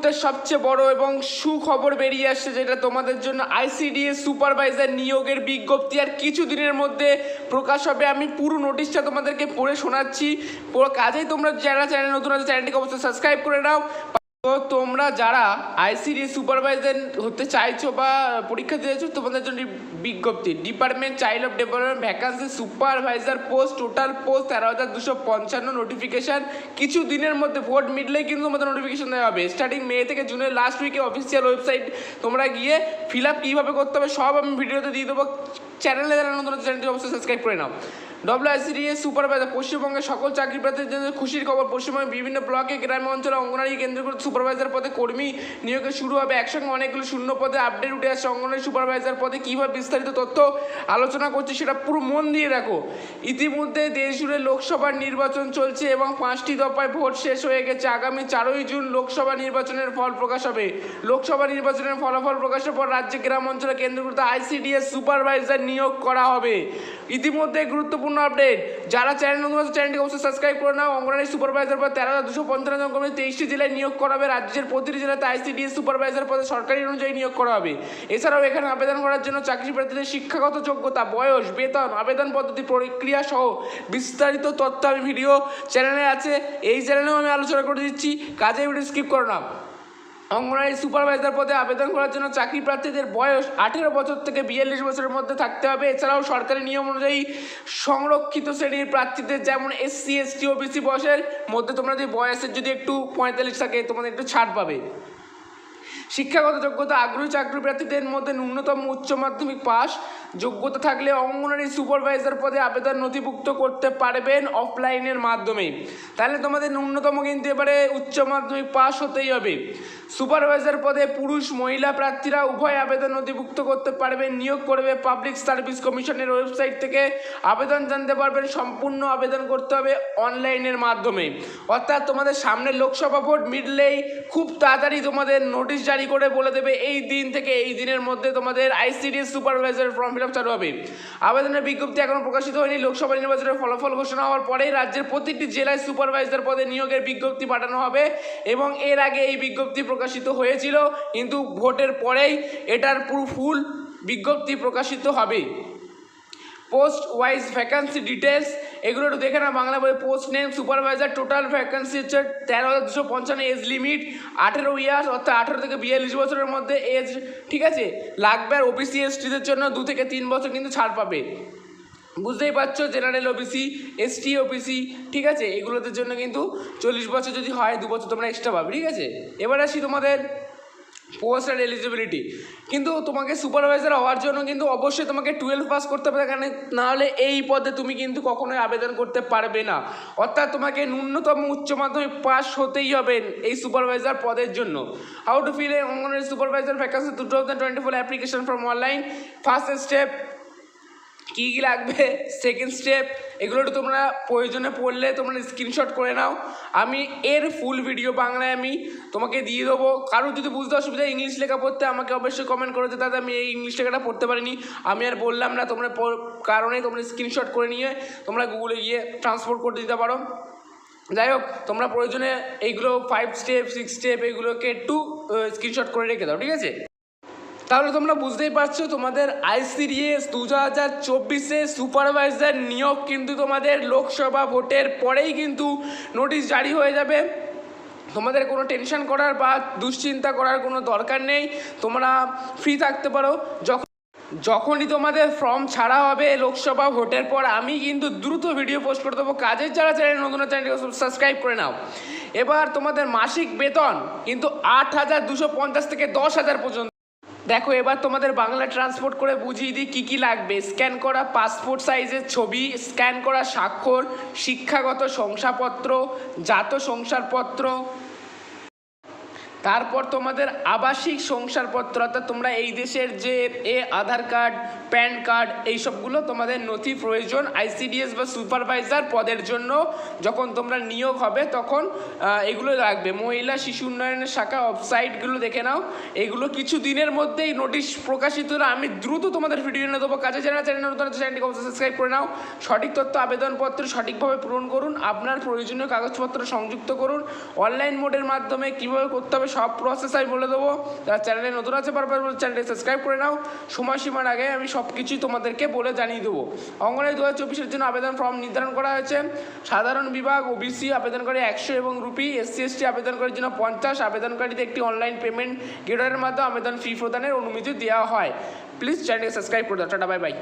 মুহূর্তের সবচেয়ে বড় এবং সুখবর বেরিয়ে আসছে, যেটা তোমাদের জন্য আইসিডিএস সুপারভাইজার নিয়োগের বিজ্ঞপ্তি আর কিছু দিনের মধ্যে প্রকাশ হবে। আমি পুরো নোটিশটা তোমাদেরকে পড়ে শোনাচ্ছি। পুরো কাজেই তোমরা যারা চ্যানেল নতুন আছে চ্যানেলটিকে অবশ্যই সাবস্ক্রাইব করে নাও। তো তোমরা যারা আইসিডিএস সুপারভাইজার হতে চাইছো বা পরীক্ষা দিয়েছো, তোমাদের জন্য বিজ্ঞপ্তি department child of development vacancy supervisor post, total post 13,255 notification. কিছু দিনের মধ্যে ভোট মিটলেই কিন্তু তোমাদের নোটিফিকেশান দেওয়া হবে। স্টার্টিং মে থেকে জুনের লাস্ট উইকে অফিসিয়াল ওয়েবসাইট তোমরা গিয়ে ফিল আপ কীভাবে করতে হবে সব আমি ভিডিওতে দিয়ে দেবো। চ্যানেলে যারা নতুন চ্যানেলটি অবশ্যই সাবস্ক্রাইব করে নাও। WICDS সুপারভাইজার পশ্চিমবঙ্গের সকল চাকরি প্রার্থীদের জন্য খুশির খবর। পশ্চিমবঙ্গের বিভিন্ন ব্লকে, গ্রামে অঞ্চলে, অঙ্গনারী কেন্দ্রগুলোতে সুপারভাইজার পদে কর্মী নিয়োগে শুরু হবে। একসঙ্গে অনেকগুলো শূন্য পদে আপডেট উঠে আসছে। অঙ্গনারী সুপারভাইজার পদে কীভাবে বিস্তারিত তথ্য আলোচনা করছে সেটা পুরো মন দিয়ে দেখো। ইতিমধ্যে দেশ জুড়ে লোকসভার নির্বাচন চলছে এবং 5টি দফায় ভোট শেষ হয়ে গেছে। আগামী 4ই জুন লোকসভা নির্বাচনের ফল প্রকাশ হবে। লোকসভা নির্বাচনের ফলাফল প্রকাশের পর রাজ্যে, গ্রাম অঞ্চলে, কেন্দ্রগুলোতে আইসিডিএস সুপারভাইজার নিয়োগ করা হবে। ইতিমধ্যে গুরুত্বপূর্ণ আপডেট, যারা চ্যানেল নতুন আছে চ্যানেলটিকে অবশ্যই সাবস্ক্রাইব করে নাও। অঙ্গনারী সুপারভাইজার পদে 13,255 জন কর্মী 23টি জেলায় নিয়োগ করা হবে। রাজ্যের প্রতিটি জেলাতে আইসিডিএস সুপারভাইজার পদে সরকারি অনুযায়ী নিয়োগ করা হবে। এছাড়াও এখানে আবেদন করার জন্য চাকরি প্রার্থীদের শিক্ষাগত যোগ্যতা, বয়স, বেতন, আবেদন পদ্ধতি, প্রক্রিয়া সহ বিস্তারিত তথ্য আমি ভিডিও চ্যানেলে আছে, এই চ্যানেলেও আমি আলোচনা করে দিচ্ছি। কাজে ভিডিও স্কিপ করো না। অঙ্গনারী সুপারভাইজার পদে আবেদন করার জন্য চাকরি প্রার্থীদের বয়স 18 বছর থেকে 42 বছরের মধ্যে থাকতে হবে। এছাড়াও সরকারি নিয়ম অনুযায়ী সংরক্ষিত শ্রেণীর প্রার্থীদের যেমন SC ST OBC বয়সের মধ্যে তোমরা যদি বয়সের যদি একটু 45 থাকে তোমাদের একটু ছাড় পাবে। শিক্ষাগত যোগ্যতা, আগ্রহী চাকরি প্রার্থীদের মধ্যে ন্যূনতম উচ্চ মাধ্যমিক পাস যোগ্যতা থাকলে অঙ্গনারী সুপারভাইজার পদে আবেদন নথিভুক্ত করতে পারবেন অফলাইনের মাধ্যমে। তাহলে তোমাদের ন্যূনতম কিন্তু এবারে উচ্চ মাধ্যমিক পাস হতেই হবে। সুপারভাইজার পদে পুরুষ মহিলা প্রার্থীরা উভয় আবেদন নথিভুক্ত করতে পারবেন। নিয়োগ করবে পাবলিক সার্ভিস কমিশনের ওয়েবসাইট থেকে আবেদন জানতে পারবেন। সম্পূর্ণ আবেদন করতে হবে অনলাইনের মাধ্যমে। অর্থাৎ তোমাদের সামনে লোকসভা ভোট মিটলেই খুব তাড়াতাড়ি তোমাদের নোটিশ জারি করে বলে দেবে এই দিন থেকে এই দিনের মধ্যে তোমাদের ICDS supervisor form fill up চালু হবে। আবেদনের বিজ্ঞপ্তি এখনও প্রকাশিত হয়নি। লোকসভা নির্বাচনের ফলাফল ঘোষণা হওয়ার পরেই রাজ্যের প্রতিটি জেলায় সুপারভাইজার পদে নিয়োগের বিজ্ঞপ্তি পাঠানো হবে এবং এর আগে এই বিজ্ঞপ্তি প্রকাশিত হয়েছিল, কিন্তু ভোটের পরেই এটার পুরো ফুল বিজ্ঞপ্তি প্রকাশিত হবে। পোস্ট ওয়াইজ ভ্যাকান্সি ডিটেলস এগুলো একটু দেখে না বাংলা বই। Post name supervisor, total vacancy হচ্ছে 13,255। এজ লিমিট 18 ইয়ার্স, অর্থাৎ 18 থেকে 42 বছরের মধ্যে এজ, ঠিক আছে, লাগবে। আর ওবিসি এসটিদের জন্য 2 থেকে 3 বছর কিন্তু ছাড় পাবে। বুঝতেই পারছো, জেনারেল ওবিসি, ST OBC, ঠিক আছে, এগুলোদের জন্য কিন্তু 40 বছর যদি হয় 2 বছর তোমরা এক্সট্রা পাবে, ঠিক আছে। এবার আসি তোমাদের পোস্ট আর এলিজিবিলিটি। কিন্তু তোমাকে সুপারভাইজার হওয়ার জন্য কিন্তু অবশ্যই তোমাকে 12 পাস করতে হবে, কারণ নাহলে এই পদে তুমি কিন্তু কখনোই আবেদন করতে পারবে না। অর্থাৎ তোমাকে ন্যূনতম উচ্চ মাধ্যমিক পাস হতেই হবে এই সুপারভাইজার পদের জন্য। হাউ টু ফিল এ অঙ্গনারী supervisor vacancy 2024 application form online. First step কী কী লাগবে, সেকেন্ড স্টেপ এগুলো একটু তোমরা প্রয়োজনে পড়লে তোমরা স্ক্রিনশট করে নাও। আমি এর ফুল ভিডিও বাংলায় আমি তোমাকে দিয়ে দেবো। কারো যদি বুঝতে অসুবিধা ইংলিশ লেখা পড়তে আমাকে অবশ্যই কমেন্ট করে দাদা আমি এই ইংলিশ লেখাটা পড়তে পারিনি, আমি আর বললাম না, তোমরা কারণে তোমরা স্ক্রিনশট করে নিয়ে তোমরা গুগলে গিয়ে ট্রান্সপোর্ট করে দিতে পারো। যাই হোক, তোমরা প্রয়োজনে এইগুলো 5 স্টেপ 6 স্টেপ এগুলোকে একটু স্ক্রিনশট করে রেখে দাও, ঠিক আছে। তাহলে তোমরা বুঝতেই পারছো তোমাদের আইসিডিএস 2024-এ সুপারভাইজার নিয়োগ কিন্তু তোমাদের লোকসভা ভোটের পরেই কিন্তু নোটিশ জারি হয়ে যাবে। তোমাদের কোনো টেনশন করার বা দুশ্চিন্তা করার কোনো দরকার নেই, তোমরা ফ্রি থাকতে পারো। যখনই তোমাদের ফর্ম ছাড়া হবে লোকসভা ভোটের পর আমি কিন্তু দ্রুত ভিডিও পোস্ট করে দেবো। কাজের যারা চ্যানেল নতুন চ্যানেলটিকে সাবস্ক্রাইব করে নাও। এবার তোমাদের মাসিক বেতন কিন্তু 8,250 থেকে 10,000 পর্যন্ত। দেখো এবার তোমাদের বাংলা ট্রান্সপোর্ট করে বুঝিয়ে দিই কী কী লাগবে। স্ক্যান করা পাসপোর্ট সাইজের ছবি, স্ক্যান করা স্বাক্ষর, শিক্ষাগত শংসাপত্র, জাত শংসাপত্র, তারপর তোমাদের আবাসিক শংসাপত্র, অর্থাৎ তোমরা এই দেশের যে আধার কার্ড, প্যান কার্ড, এই সবগুলো তোমাদের নথি প্রয়োজন আইসিডিএস বা সুপারভাইজার পদের জন্য। যখন তোমরা নিয়োগ হবে তখন এগুলো লাগবে। মহিলা শিশু উন্নয়নের শাখা ওয়েবসাইটগুলো দেখে নাও, এগুলো কিছু দিনের মধ্যেই নোটিশ প্রকাশিত হলে আমি দ্রুত তোমাদের ভিডিও এনে দেবো। কাজে যারা চ্যানেল নতুন চ্যানেলটিকে অবশ্যই সাবস্ক্রাইব করে নাও। সঠিক তথ্য আবেদনপত্র সঠিকভাবে পূরণ করুন, আপনার প্রয়োজনীয় কাগজপত্র সংযুক্ত করুন। অনলাইন মোডের মাধ্যমে কীভাবে করতে হবে সব প্রসেস আমি বলে দেবো। যারা চ্যানেলে নতুন আছে বারবার চ্যানেলটি সাবস্ক্রাইব করে নাও, সময়সীমার আগে আমি সব কিছুই তোমাদেরকে বলে জানিয়ে দেবো। অঙ্গনওয়াড়ি 2024-এর জন্য আবেদন ফর্ম নির্ধারণ করা হয়েছে। সাধারণ বিভাগ ওবিসি আবেদনকারী 100 এবং রুপি, SC ST আবেদনকারীর জন্য 50। আবেদনকারীদের একটি অনলাইন পেমেন্ট গেটওয়ের মাধ্যমে আবেদন ফি প্রদানের অনুমতি দেওয়া হয়। প্লিজ চ্যানেলটি সাবস্ক্রাইব করে দাও। Tata, bye bye.